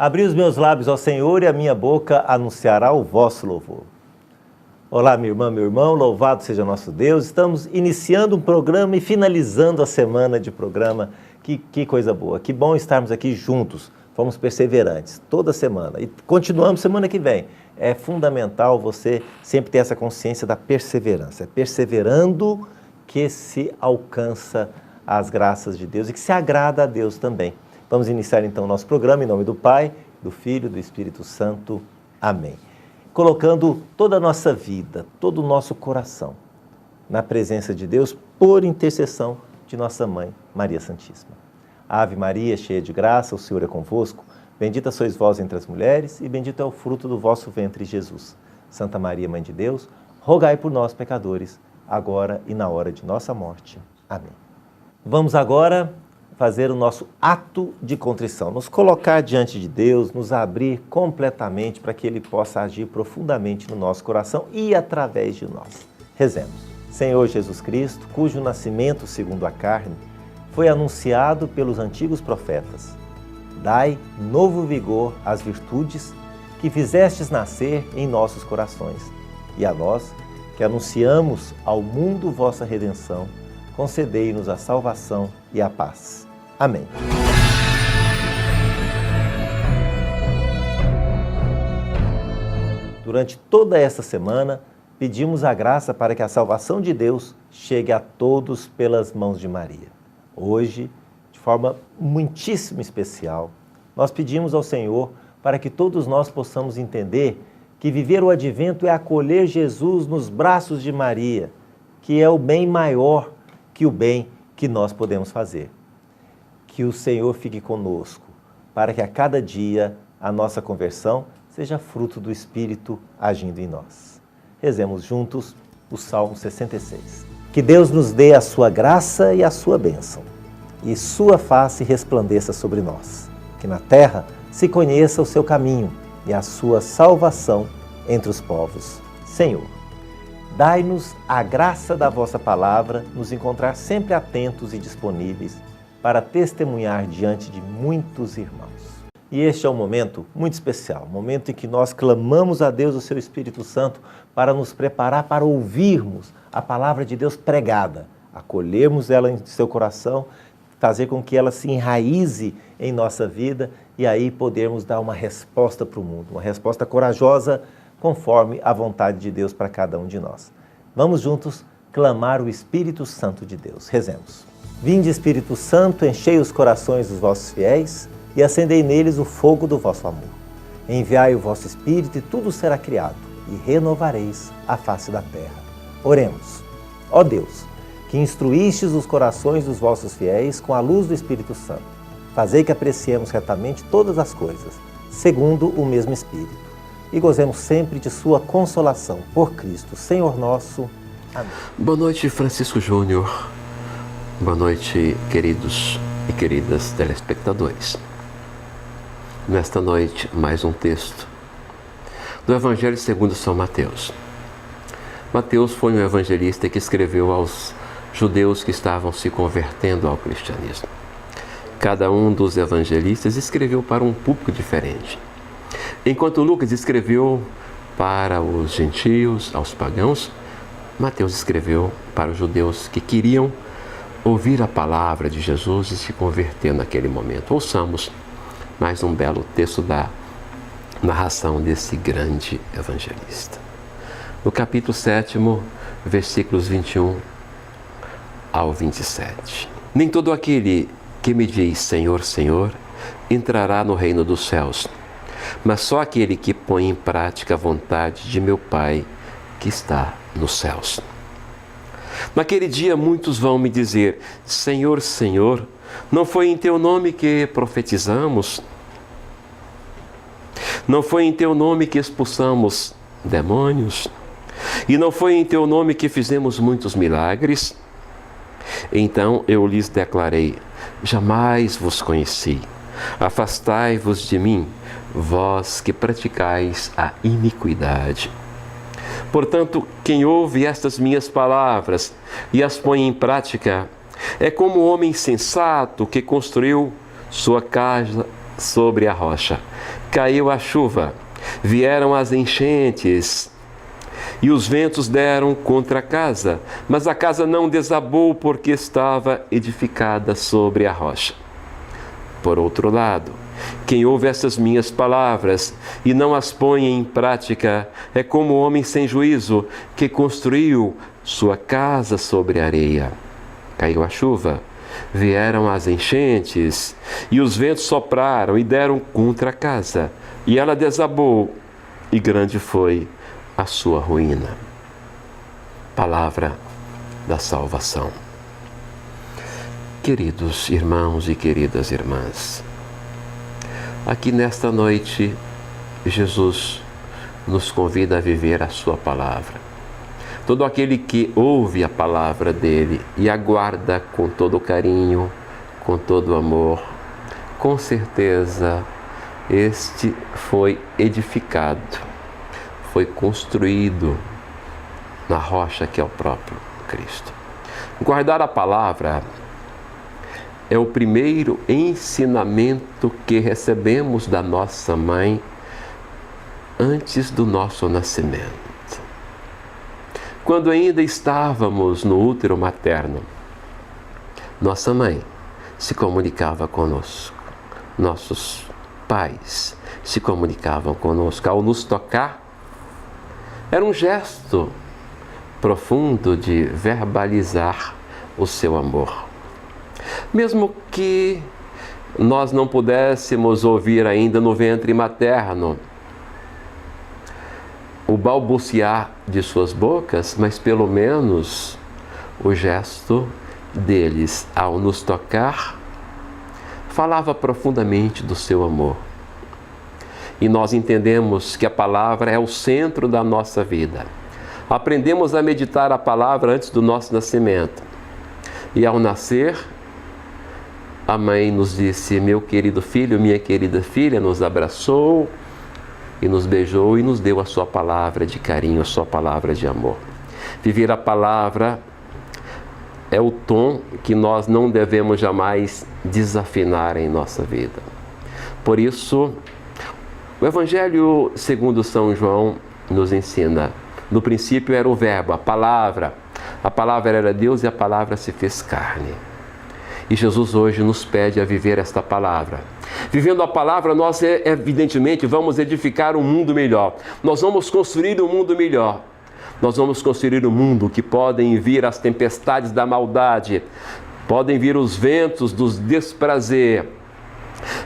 Abri os meus lábios ao Senhor e a minha boca anunciará o vosso louvor. Olá, minha irmã, meu irmão, louvado seja nosso Deus. Estamos iniciando um programa e finalizando a semana de programa. Que coisa boa, que bom estarmos aqui juntos. Fomos perseverantes toda semana e continuamos semana que vem. É fundamental você sempre ter essa consciência da perseverança. É perseverando que se alcança as graças de Deus e que se agrada a Deus também. Vamos iniciar então o nosso programa em nome do Pai, do Filho e do Espírito Santo. Amém. Colocando toda a nossa vida, todo o nosso coração na presença de Deus por intercessão de nossa Mãe, Maria Santíssima. Ave Maria, cheia de graça, o Senhor é convosco. Bendita sois vós entre as mulheres e bendito é o fruto do vosso ventre, Jesus. Santa Maria, Mãe de Deus, rogai por nós, pecadores, agora e na hora de nossa morte. Amém. Vamos agora fazer o nosso ato de contrição, nos colocar diante de Deus, nos abrir completamente para que Ele possa agir profundamente no nosso coração e através de nós. Rezemos. Senhor Jesus Cristo, cujo nascimento segundo a carne foi anunciado pelos antigos profetas, dai novo vigor às virtudes que fizestes nascer em nossos corações, e a nós, que anunciamos ao mundo vossa redenção, concedei-nos a salvação e a paz. Amém. Durante toda esta semana, pedimos a graça para que a salvação de Deus chegue a todos pelas mãos de Maria. Hoje, de forma muitíssimo especial, nós pedimos ao Senhor para que todos nós possamos entender que viver o advento é acolher Jesus nos braços de Maria, que é o bem maior que o bem que nós podemos fazer. Que o Senhor fique conosco, para que a cada dia a nossa conversão seja fruto do Espírito agindo em nós. Rezemos juntos o Salmo 66. Que Deus nos dê a sua graça e a sua bênção, e sua face resplandeça sobre nós. Que na terra se conheça o seu caminho e a sua salvação entre os povos. Senhor, dai-nos a graça da vossa palavra, nos encontrar sempre atentos e disponíveis para testemunhar diante de muitos irmãos. E este é um momento muito especial, um momento em que nós clamamos a Deus, o seu Espírito Santo, para nos preparar para ouvirmos a palavra de Deus pregada, acolhermos ela em seu coração, fazer com que ela se enraize em nossa vida e aí podermos dar uma resposta para o mundo, uma resposta corajosa conforme a vontade de Deus para cada um de nós. Vamos juntos clamar o Espírito Santo de Deus. Rezemos. Vinde, Espírito Santo, enchei os corações dos vossos fiéis e acendei neles o fogo do vosso amor. Enviai o vosso Espírito e tudo será criado e renovareis a face da terra. Oremos. Ó Deus, que instruístes os corações dos vossos fiéis com a luz do Espírito Santo, fazei que apreciemos retamente todas as coisas, segundo o mesmo Espírito, e gozemos sempre de sua consolação. Por Cristo, Senhor nosso. Amém. Boa noite, Francisco Júnior. Boa noite, queridos e queridas telespectadores. Nesta noite, mais um texto do Evangelho segundo São Mateus. Mateus foi um evangelista que escreveu aos judeus que estavam se convertendo ao cristianismo. Cada um dos evangelistas escreveu para um público diferente. Enquanto Lucas escreveu para os gentios, aos pagãos, Mateus escreveu para os judeus que queriam ouvir a palavra de Jesus e se converter naquele momento. Ouçamos mais um belo texto da narração desse grande evangelista. No capítulo 7, versículos 21 ao 27. Nem todo aquele que me diz Senhor, Senhor, entrará no reino dos céus, mas só aquele que põe em prática a vontade de meu Pai que está nos céus. Naquele dia muitos vão me dizer, Senhor, Senhor, não foi em teu nome que profetizamos? Não foi em teu nome que expulsamos demônios? E não foi em teu nome que fizemos muitos milagres? Então eu lhes declarei, jamais vos conheci. Afastai-vos de mim, vós que praticais a iniquidade. Portanto, quem ouve estas minhas palavras e as põe em prática, é como um homem sensato que construiu sua casa sobre a rocha. Caiu a chuva, vieram as enchentes, e os ventos deram contra a casa, mas a casa não desabou porque estava edificada sobre a rocha. Por outro lado, quem ouve essas minhas palavras e não as põe em prática é como o homem sem juízo que construiu sua casa sobre a areia. Caiu a chuva, vieram as enchentes, e os ventos sopraram e deram contra a casa, e ela desabou, e grande foi a sua ruína. Palavra da salvação. Queridos irmãos e queridas irmãs, aqui nesta noite, Jesus nos convida a viver a sua palavra. Todo aquele que ouve a palavra dele e aguarda com todo carinho, com todo amor, com certeza este foi edificado, foi construído na rocha que é o próprio Cristo. Guardar a palavra é o primeiro ensinamento que recebemos da nossa mãe antes do nosso nascimento. Quando ainda estávamos no útero materno, nossa mãe se comunicava conosco, nossos pais se comunicavam conosco. Ao nos tocar, era um gesto profundo de verbalizar o seu amor. Mesmo que nós não pudéssemos ouvir ainda no ventre materno o balbuciar de suas bocas, mas pelo menos o gesto deles ao nos tocar falava profundamente do seu amor. E nós entendemos que a palavra é o centro da nossa vida. Aprendemos a meditar a palavra antes do nosso nascimento. E ao nascer, a mãe nos disse: meu querido filho, minha querida filha, nos abraçou e nos beijou e nos deu a sua palavra de carinho, a sua palavra de amor. Viver a palavra é o tom que nós não devemos jamais desafinar em nossa vida. Por isso, o Evangelho segundo São João nos ensina: no princípio era o Verbo, a palavra era Deus e a palavra se fez carne. E Jesus hoje nos pede a viver esta palavra. Vivendo a palavra, nós evidentemente vamos edificar um mundo melhor. Nós vamos construir um mundo melhor. Nós vamos construir um mundo que podem vir as tempestades da maldade, podem vir os ventos do desprazer,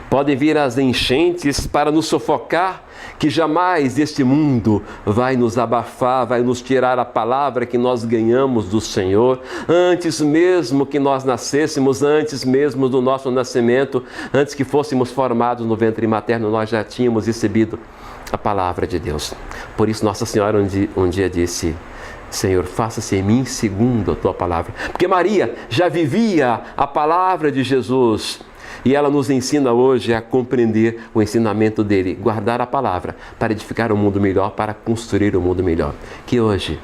podem vir as enchentes para nos sufocar, que jamais este mundo vai nos abafar, vai nos tirar a palavra que nós ganhamos do Senhor. Antes mesmo que nós nascêssemos, antes mesmo do nosso nascimento, antes que fôssemos formados no ventre materno, nós já tínhamos recebido a palavra de Deus. Por isso Nossa Senhora um dia disse: Senhor, faça-se em mim segundo a tua palavra. Porque Maria já vivia a palavra de Jesus. E ela nos ensina hoje a compreender o ensinamento dele, guardar a palavra para edificar um mundo melhor, para construir um mundo melhor. Que hoje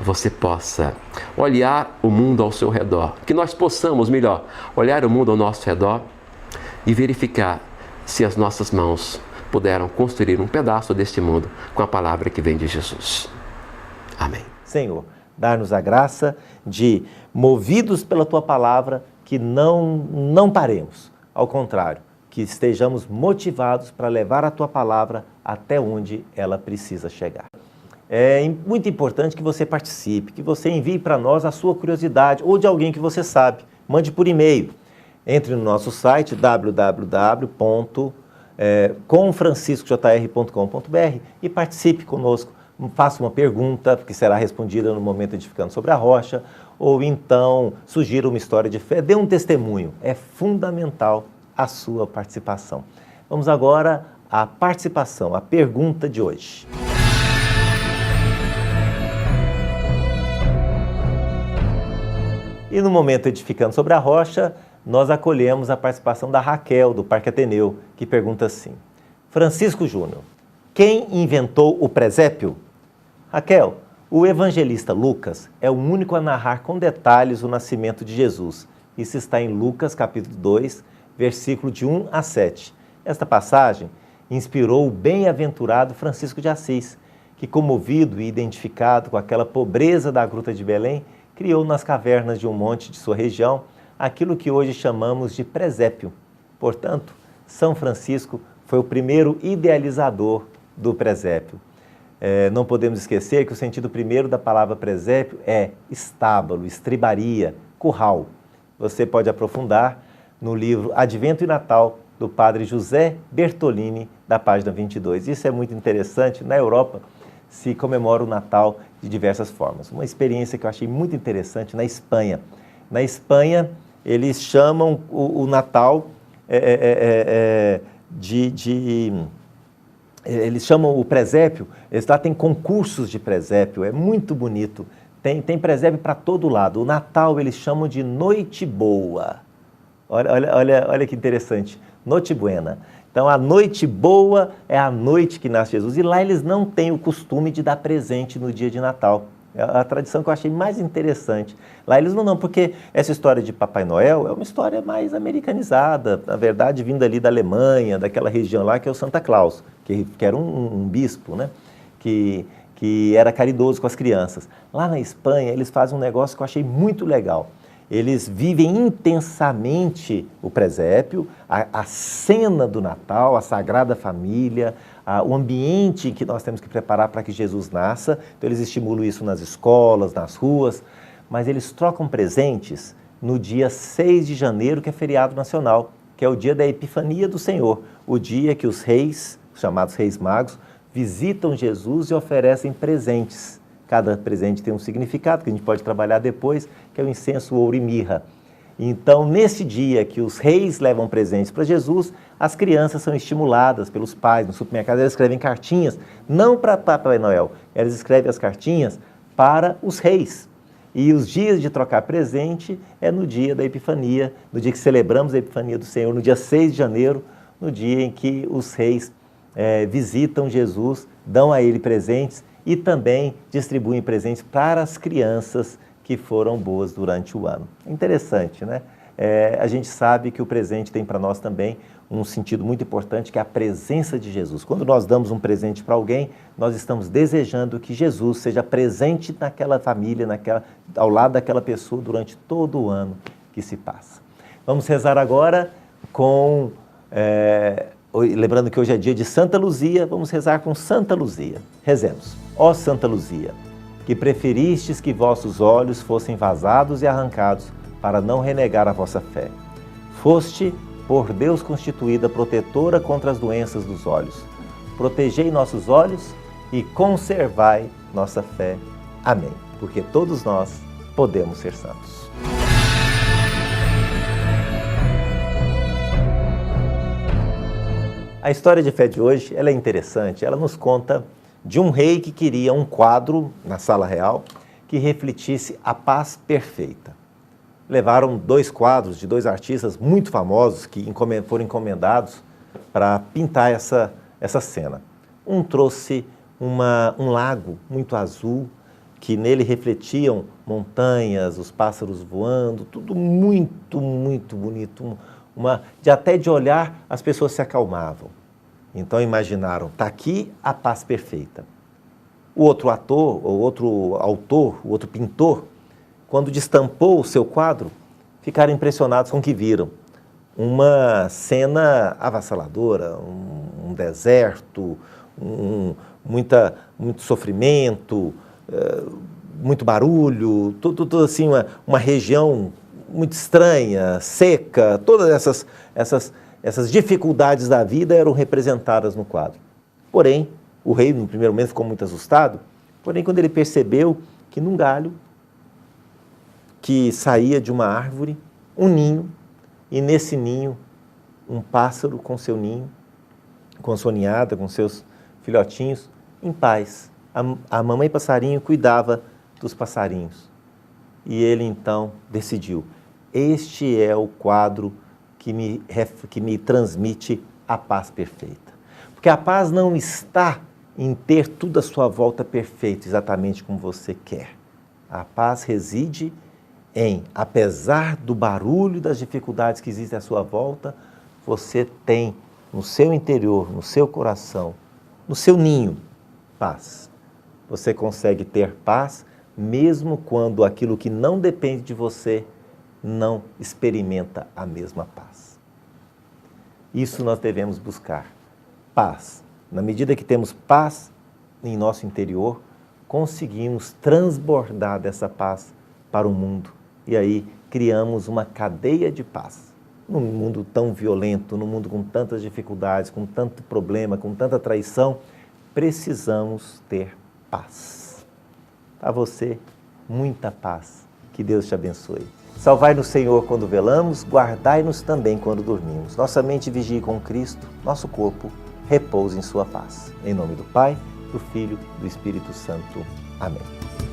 você possa olhar o mundo ao seu redor, que nós possamos, melhor, olhar o mundo ao nosso redor e verificar se as nossas mãos puderam construir um pedaço deste mundo com a palavra que vem de Jesus. Amém. Senhor, dá-nos a graça de, movidos pela tua palavra, que não paremos. Ao contrário, que estejamos motivados para levar a tua palavra até onde ela precisa chegar. É muito importante que você participe, que você envie para nós a sua curiosidade ou de alguém que você sabe. Mande por e-mail. Entre no nosso site www.comfranciscojr.com.br e participe conosco. Faça uma pergunta, que será respondida no momento edificando sobre a rocha, ou então sugira uma história de fé, dê um testemunho. É fundamental a sua participação. Vamos agora à participação, à pergunta de hoje. E no momento edificando sobre a rocha, nós acolhemos a participação da Raquel, do Parque Ateneu, que pergunta assim: Francisco Júnior, quem inventou o presépio? Raquel, o evangelista Lucas é o único a narrar com detalhes o nascimento de Jesus. Isso está em Lucas capítulo 2, versículo de 1 a 7. Esta passagem inspirou o bem-aventurado Francisco de Assis, que, comovido e identificado com aquela pobreza da Gruta de Belém, criou nas cavernas de um monte de sua região aquilo que hoje chamamos de presépio. Portanto, São Francisco foi o primeiro idealizador do presépio. Não podemos esquecer que o sentido primeiro da palavra presépio é estábulo, estribaria, curral. Você pode aprofundar no livro Advento e Natal, do padre José Bertolini, da página 22. Isso é muito interessante. Na Europa se comemora o Natal de diversas formas. Uma experiência que eu achei muito interessante na Espanha. Na Espanha, eles chamam o Natal eles chamam o presépio, eles lá têm concursos de presépio, é muito bonito. Tem presépio para todo lado. O Natal eles chamam de Noite Boa. Olha que interessante. Noite Buena. Então, a noite boa é a noite que nasce Jesus. E lá eles não têm o costume de dar presente no dia de Natal. É a tradição que eu achei mais interessante. Lá eles não, porque essa história de Papai Noel é uma história mais americanizada, na verdade, vindo ali da Alemanha, daquela região lá, que é o Santa Claus, que era um bispo, né? Que era caridoso com as crianças. Lá na Espanha, eles fazem um negócio que eu achei muito legal. Eles vivem intensamente o presépio, a cena do Natal, a Sagrada Família, o ambiente que nós temos que preparar para que Jesus nasça. Então, eles estimulam isso nas escolas, nas ruas, mas eles trocam presentes no dia 6 de janeiro, que é feriado nacional, que é o dia da Epifania do Senhor, o dia que os reis, os chamados reis magos, visitam Jesus e oferecem presentes. Cada presente tem um significado que a gente pode trabalhar depois, que é o incenso, o ouro e mirra. Então, nesse dia que os reis levam presentes para Jesus, as crianças são estimuladas pelos pais no supermercado, elas escrevem cartinhas, não para Papai Noel, elas escrevem as cartinhas para os reis. E os dias de trocar presente é no dia da Epifania, no dia que celebramos a Epifania do Senhor, no dia 6 de janeiro, no dia em que os reis visitam Jesus, dão a ele presentes e também distribuem presentes para as crianças que foram boas durante o ano. Interessante, né? A gente sabe que o presente tem para nós também um sentido muito importante, que é a presença de Jesus. Quando nós damos um presente para alguém, nós estamos desejando que Jesus seja presente naquela família, ao lado daquela pessoa durante todo o ano que se passa. Vamos rezar agora com... lembrando que hoje é dia de Santa Luzia, vamos rezar com Santa Luzia. Rezemos. Ó Santa Luzia, que preferistes que vossos olhos fossem vazados e arrancados para não renegar a vossa fé. Foste, por Deus constituída protetora contra as doenças dos olhos. Protegei nossos olhos e conservai nossa fé. Amém. Porque todos nós podemos ser santos. A história de fé de hoje ela é interessante, ela nos conta de um rei que queria um quadro na sala real que refletisse a paz perfeita. Levaram 2 quadros de 2 artistas muito famosos que foram encomendados para pintar essa cena. Um trouxe um lago muito azul, que nele refletiam montanhas, os pássaros voando, tudo muito, muito bonito. Até de olhar, as pessoas se acalmavam. Então imaginaram, está aqui a paz perfeita. O outro ator, o outro autor, o outro pintor, quando destampou o seu quadro, ficaram impressionados com o que viram. Uma cena avassaladora, um deserto, muito sofrimento, muito barulho, tudo assim, uma região muito estranha, seca, todas essas dificuldades da vida eram representadas no quadro. Porém, o rei, no primeiro momento, ficou muito assustado, porém, quando ele percebeu que num galho que saía de uma árvore, um ninho, e nesse ninho, um pássaro com seu ninho, com sua ninhada, com seus filhotinhos, em paz. A mamãe passarinho cuidava dos passarinhos. E ele, então, decidiu, este é o quadro que me transmite a paz perfeita. Porque a paz não está em ter tudo à sua volta perfeito, exatamente como você quer. A paz reside em, apesar do barulho e das dificuldades que existem à sua volta, você tem no seu interior, no seu coração, no seu ninho, paz. Você consegue ter paz mesmo quando aquilo que não depende de você não experimenta a mesma paz. Isso nós devemos buscar, paz. Na medida que temos paz em nosso interior, conseguimos transbordar dessa paz para o mundo. E aí criamos uma cadeia de paz. Num mundo tão violento, num mundo com tantas dificuldades, com tanto problema, com tanta traição, precisamos ter paz. A você, muita paz. Que Deus te abençoe. Salvai-nos, Senhor, quando velamos, guardai-nos também quando dormimos. Nossa mente vigie com Cristo, nosso corpo repousa em sua paz. Em nome do Pai, do Filho e do Espírito Santo. Amém.